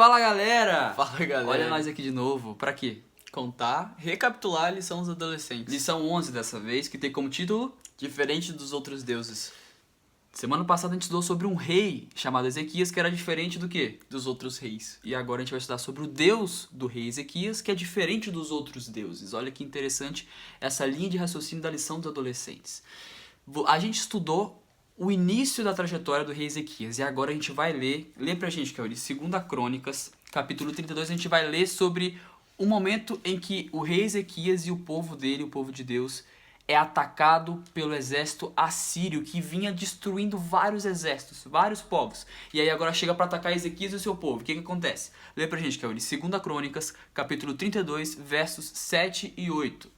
Fala galera! Fala galera. Olha nós aqui de novo, pra quê? Contar, recapitular a lição dos adolescentes. Lição 11 dessa vez, que tem como título... Diferente dos outros deuses. Semana passada a gente estudou sobre um rei chamado Ezequias, que era diferente do quê? Dos outros reis. E agora a gente vai estudar sobre o Deus do rei Ezequias, que é diferente dos outros deuses. Olha que interessante essa linha de raciocínio da lição dos adolescentes. A gente estudou o início da trajetória do rei Ezequias, e agora a gente vai ler pra gente, que é o 2 Crônicas, capítulo 32, a gente vai ler sobre o momento em que o rei Ezequias e o povo dele, o povo de Deus, é atacado pelo exército assírio, que vinha destruindo vários exércitos, vários povos. E aí agora chega para atacar Ezequias e o seu povo. O que acontece? Lê pra gente, que é o 2 Crônicas, capítulo 32, versos 7 e 8.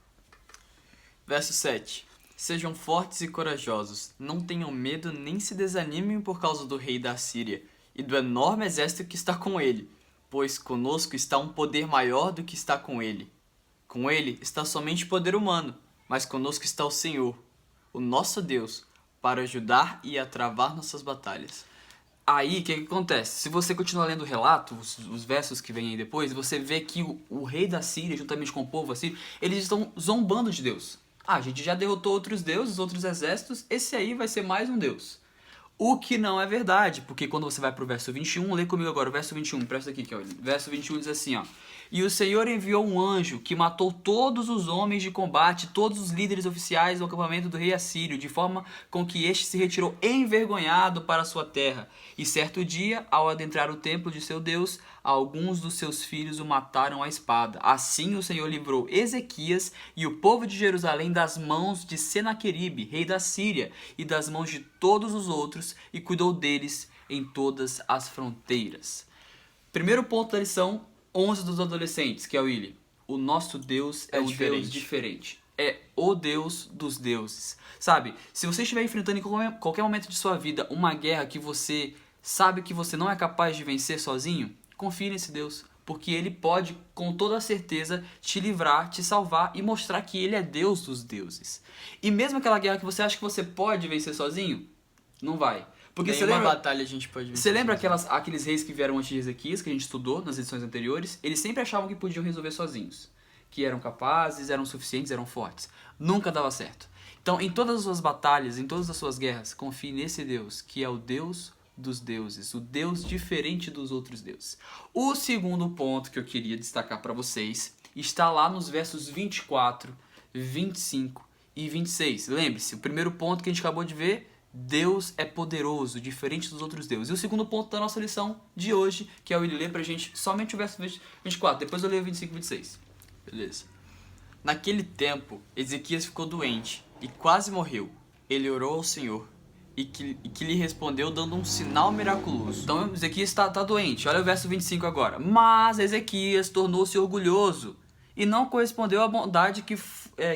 Verso 7. Sejam fortes e corajosos, não tenham medo nem se desanimem por causa do rei da Síria e do enorme exército que está com ele, pois conosco está um poder maior do que está com ele. Com ele está somente poder humano, mas conosco está o Senhor, o nosso Deus, para ajudar e a travar nossas batalhas. Aí, o que acontece? Se você continuar lendo o relato, os versos que vêm aí depois, você vê que o rei da Síria, juntamente com o povo assírio, eles estão zombando de Deus. Ah, a gente já derrotou outros deuses, outros exércitos, esse aí vai ser mais um deus. O que não é verdade, porque quando você vai pro verso 21, lê comigo agora o verso 21, presta aqui, que é o verso 21 diz assim, ó. E o Senhor enviou um anjo que matou todos os homens de combate, todos os líderes oficiais do acampamento do rei assírio, de forma com que este se retirou envergonhado para a sua terra. E certo dia, ao adentrar o templo de seu Deus, alguns dos seus filhos o mataram à espada. Assim o Senhor livrou Ezequias e o povo de Jerusalém das mãos de Senaqueribe, rei da Síria, e das mãos de todos os outros, e cuidou deles em todas as fronteiras. Primeiro ponto da lição 11 dos adolescentes, que é o Willy. O nosso Deus é um Deus diferente. É o Deus dos deuses. Sabe, se você estiver enfrentando em qualquer momento de sua vida uma guerra que você sabe que você não é capaz de vencer sozinho, confie nesse Deus. Porque Ele pode, com toda certeza, te livrar, te salvar e mostrar que Ele é Deus dos deuses. E mesmo aquela guerra que você acha que você pode vencer sozinho, não vai. Porque você lembra, batalha a gente pode vencer. Você lembra aqueles reis que vieram antes de Ezequias, que a gente estudou nas edições anteriores? Eles sempre achavam que podiam resolver sozinhos. Que eram capazes, eram suficientes, eram fortes. Nunca dava certo. Então, em todas as suas batalhas, em todas as suas guerras, confie nesse Deus, que é o Deus dos deuses, o Deus diferente dos outros deuses. O segundo ponto que eu queria destacar para vocês está lá nos versos 24, 25 e 26. Lembre-se, o primeiro ponto que a gente acabou de ver, Deus é poderoso, diferente dos outros deuses. E o segundo ponto da nossa lição de hoje, que é o Willy ler pra gente somente o verso 24, depois eu leio 25 e 26. Beleza. Naquele tempo, Ezequias ficou doente e quase morreu. Ele orou ao Senhor e que lhe respondeu dando um sinal miraculoso. Então Ezequias está doente. Olha o verso 25 agora. Mas Ezequias tornou-se orgulhoso e não correspondeu à bondade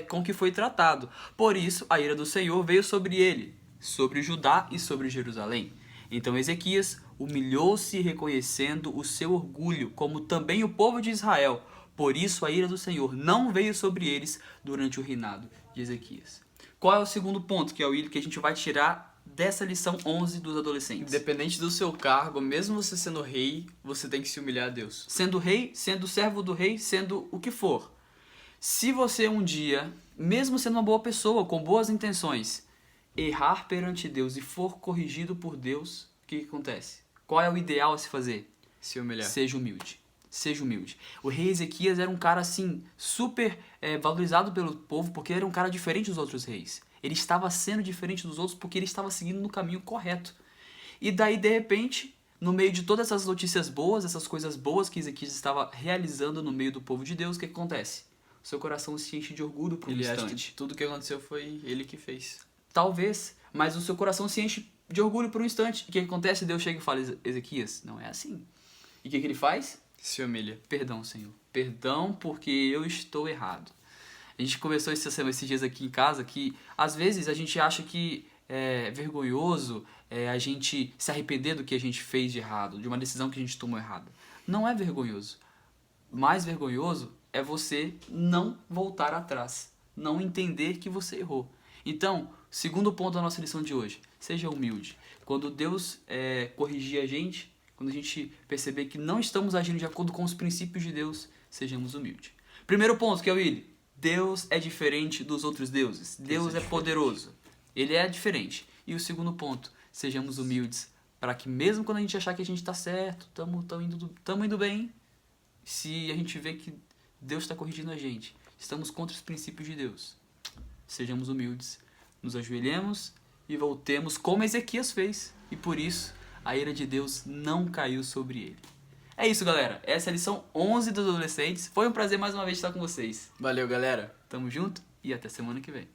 com que foi tratado. Por isso, a ira do Senhor veio sobre ele, sobre Judá e sobre Jerusalém. Então Ezequias humilhou-se reconhecendo o seu orgulho, como também o povo de Israel. Por isso a ira do Senhor não veio sobre eles durante o reinado de Ezequias. Qual é o segundo ponto, que é o que a gente vai tirar dessa lição 11 dos adolescentes? Independente do seu cargo, mesmo você sendo rei, você tem que se humilhar a Deus. Sendo rei, sendo servo do rei, sendo o que for. Se você um dia, mesmo sendo uma boa pessoa, com boas intenções, errar perante Deus e for corrigido por Deus, o que acontece? Qual é o ideal a se fazer? Se humilhar. Seja humilde. Seja humilde. O rei Ezequias era um cara assim, super valorizado pelo povo, porque era um cara diferente dos outros reis. Ele estava sendo diferente dos outros porque ele estava seguindo no caminho correto. E daí, de repente, no meio de todas essas notícias boas, essas coisas boas que Ezequias estava realizando no meio do povo de Deus, o que acontece? O seu coração se enche de orgulho por um instante. Ele acha que tudo que aconteceu foi ele que fez. Talvez, mas o seu coração se enche de orgulho por um instante. E o que acontece? Deus chega e fala, Ezequias, não é assim. E o que ele faz? Se humilha. Perdão, Senhor. Perdão porque eu estou errado. A gente conversou esses dias aqui em casa que às vezes a gente acha que é vergonhoso a gente se arrepender do que a gente fez de errado, de uma decisão que a gente tomou errada. Não é vergonhoso. Mais vergonhoso é você não voltar atrás, não entender que você errou. Então, segundo ponto da nossa lição de hoje, seja humilde. Quando Deus corrigir a gente, quando a gente perceber que não estamos agindo de acordo com os princípios de Deus, sejamos humildes. Primeiro ponto, que é o Willi. Deus é diferente dos outros deuses. Deus é poderoso. Ele é diferente. E o segundo ponto, sejamos humildes, para que mesmo quando a gente achar que a gente está certo, estamos indo bem, se a gente vê que Deus está corrigindo a gente, estamos contra os princípios de Deus, sejamos humildes, nos ajoelhemos e voltemos como Ezequias fez. E por isso, a ira de Deus não caiu sobre ele. É isso, galera. Essa é a lição 11 dos adolescentes. Foi um prazer mais uma vez estar com vocês. Valeu, galera. Tamo junto e até semana que vem.